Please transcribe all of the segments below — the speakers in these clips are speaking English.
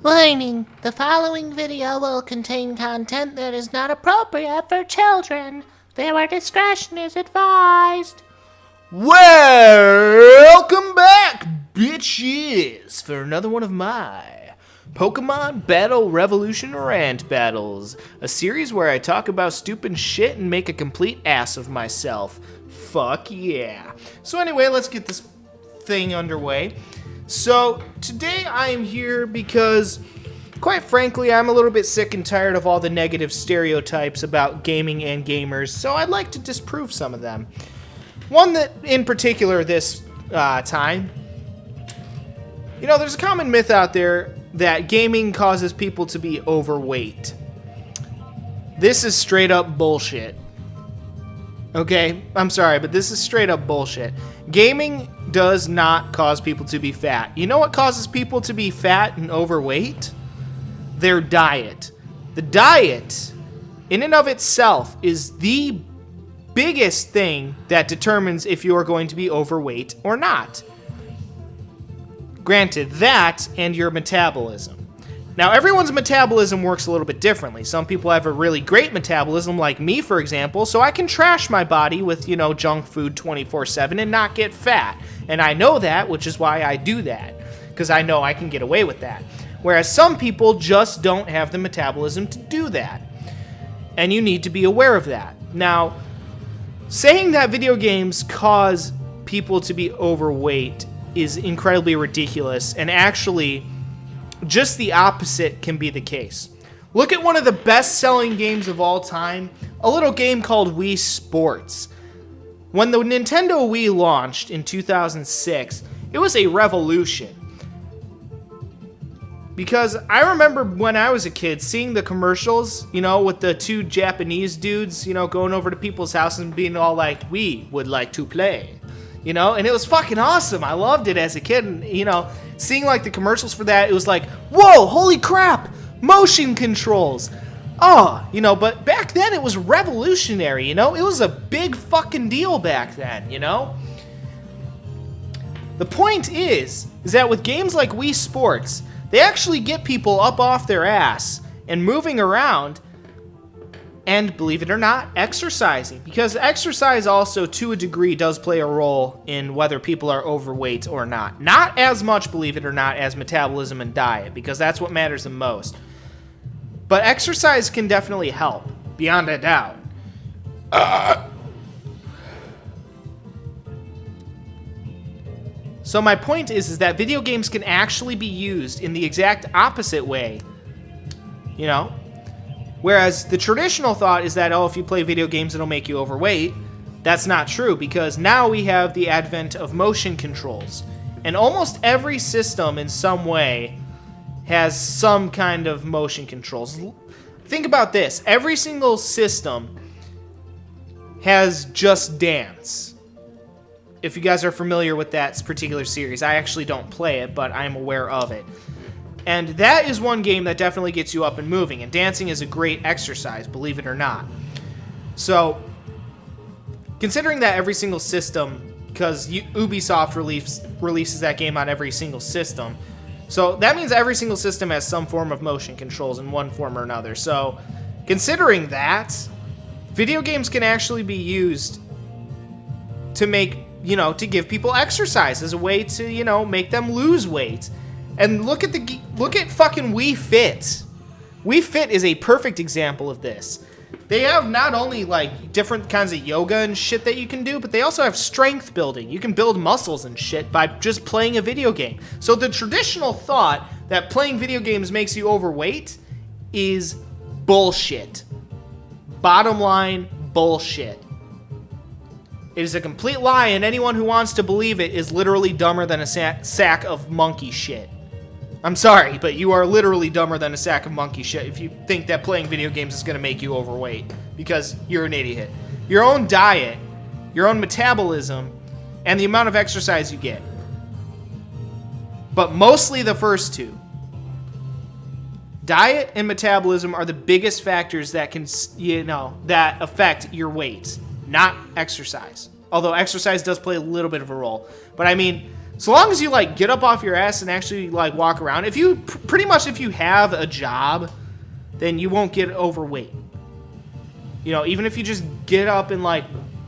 Warning, the following video will contain content that is not appropriate for children. Viewer discretion is advised. Welcome back, bitches, for another one of my Pokemon Battle Revolution Rant Battles, a series where I talk about stupid shit and make a complete ass of myself. Fuck yeah. So anyway, let's get this thing underway. So today I am here because, quite frankly, I'm a little bit sick and tired of all the negative stereotypes about gaming and gamers, so I'd like to disprove some of them. One that, in particular, this time, there's a common myth out there that gaming causes people to be overweight. This is straight up bullshit. Okay, I'm sorry, but this is straight up bullshit. Gaming does not cause people to be fat. You know what causes people to be fat and overweight? Their diet. The diet, in and of itself, is the biggest thing that determines if you are going to be overweight or not. Granted, that and your metabolism. Now, everyone's metabolism works a little bit differently. Some people have a really great metabolism, like me, for example, so I can trash my body with, junk food 24/7 and not get fat. And I know that, which is why I do that, because I know I can get away with that. Whereas some people just don't have the metabolism to do that. And you need to be aware of that. Now, saying that video games cause people to be overweight is incredibly ridiculous, and actually, just the opposite can be the case. Look at one of the best-selling games of all time, a little game called Wii Sports. When the Nintendo Wii launched in 2006, it was a revolution. Because I remember when I was a kid seeing the commercials, with the two Japanese dudes, going over to people's houses and being all like, "We would like to play." And it was fucking awesome. I loved it as a kid, and, seeing, the commercials for that, it was like, whoa, holy crap, motion controls. But back then it was revolutionary, it was a big fucking deal back then, The point is that with games like Wii Sports, they actually get people up off their ass and moving around, and believe it or not, exercising. Because exercise also, to a degree, does play a role in whether people are overweight or not. Not as much, believe it or not, as metabolism and diet, because that's what matters the most. But exercise can definitely help, beyond a doubt. So my point is that video games can actually be used in the exact opposite way. Whereas the traditional thought is that, if you play video games, it'll make you overweight. That's not true, because now we have the advent of motion controls. And almost every system in some way has some kind of motion controls. Think about this. Every single system has Just Dance. If you guys are familiar with that particular series, I actually don't play it, but I'm aware of it. And that is one game that definitely gets you up and moving, and dancing is a great exercise, believe it or not. So, considering that every single system, because Ubisoft releases that game on every single system, so that means every single system has some form of motion controls in one form or another. So, considering that, video games can actually be used to make, to give people exercise as a way to, make them lose weight. And look at fucking Wii Fit. Wii Fit is a perfect example of this. They have not only different kinds of yoga and shit that you can do, but they also have strength building. You can build muscles and shit by just playing a video game. So the traditional thought that playing video games makes you overweight is bullshit. Bottom line, bullshit. It is a complete lie, and anyone who wants to believe it is literally dumber than a sack of monkey shit. I'm sorry, but you are literally dumber than a sack of monkey shit if you think that playing video games is going to make you overweight, because you're an idiot. Your own diet, your own metabolism, and the amount of exercise you get. But mostly the first two. Diet and metabolism are the biggest factors that can, that affect your weight, not exercise. Although exercise does play a little bit of a role. But I mean, So long as you like get up off your ass and actually like walk around, if you pretty much if you have a job, then you won't get overweight. You know, even if you just get up and like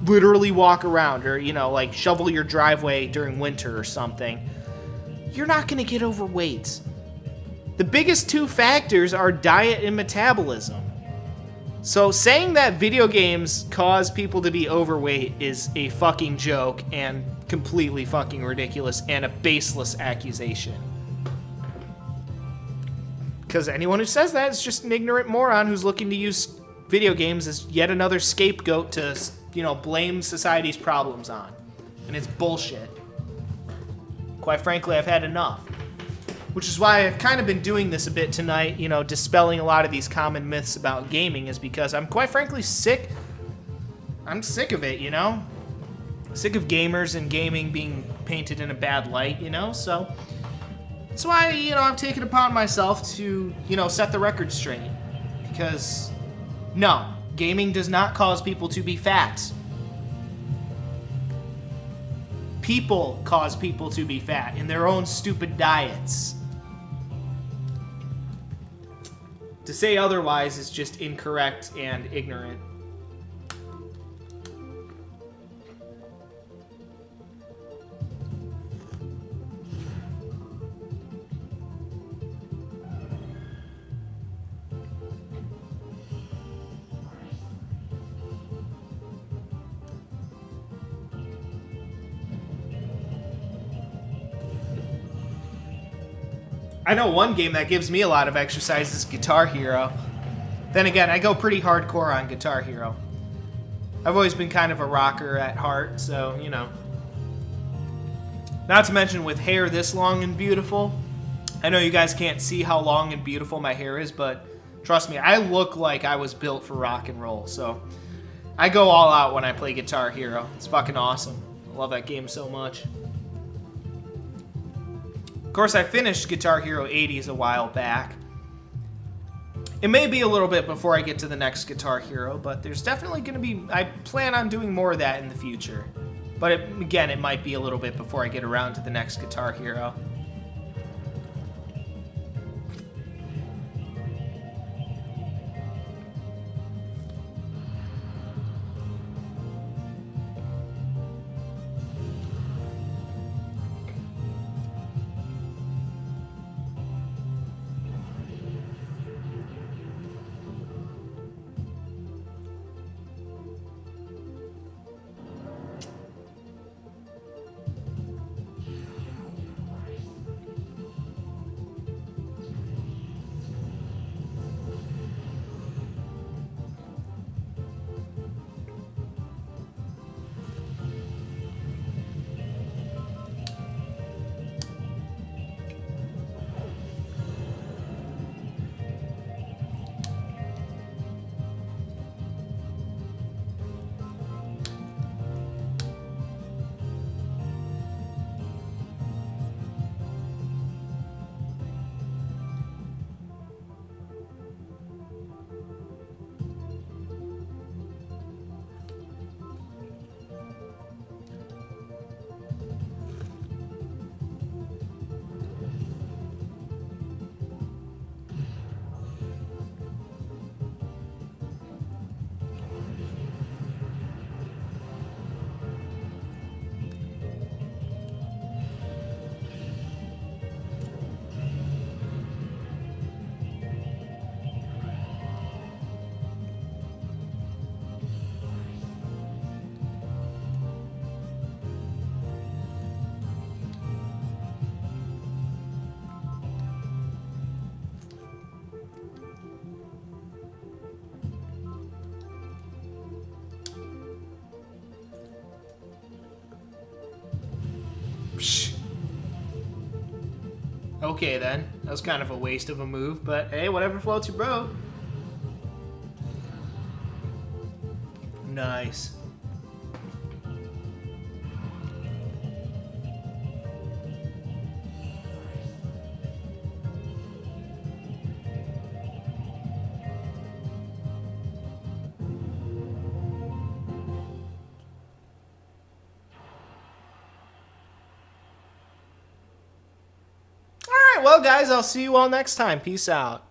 literally walk around, or you know, like shovel your driveway during winter or something, you're not gonna get overweight. The biggest two factors are diet and metabolism. So saying that video games cause people to be overweight is a fucking joke and completely fucking ridiculous and a baseless accusation. Because anyone who says that is just an ignorant moron who's looking to use video games as yet another scapegoat to, you know, blame society's problems on. And it's bullshit. Quite frankly, I've had enough. Which is why I've kind of been doing this a bit tonight, you know, dispelling a lot of these common myths about gaming, is because I'm quite frankly sick. I'm sick of it, you know? Sick of gamers and gaming being painted in a bad light, you know? So that's why, you know, I've taken upon myself to, you know, set the record straight. Because, no, gaming does not cause people to be fat. People cause people to be fat in their own stupid diets. To say otherwise is just incorrect and ignorant. I know one game that gives me a lot of exercise is Guitar Hero. Then again, I go pretty hardcore on Guitar Hero. I've always been kind of a rocker at heart, so, you know. Not to mention with hair this long and beautiful. I know you guys can't see how long and beautiful my hair is, but trust me, I look like I was built for rock and roll, so I go all out when I play Guitar Hero. It's fucking awesome. I love that game so much. Of course, I finished Guitar Hero 80s a while back. It may be a little bit before I get to the next Guitar Hero, but there's definitely going to be... I plan on doing more of that in the future. But again, it might be a little bit before I get around to the next Guitar Hero. Okay then, that was kind of a waste of a move, but hey, whatever floats your boat. Nice. right, well, guys, I'll see you all next time. Peace out.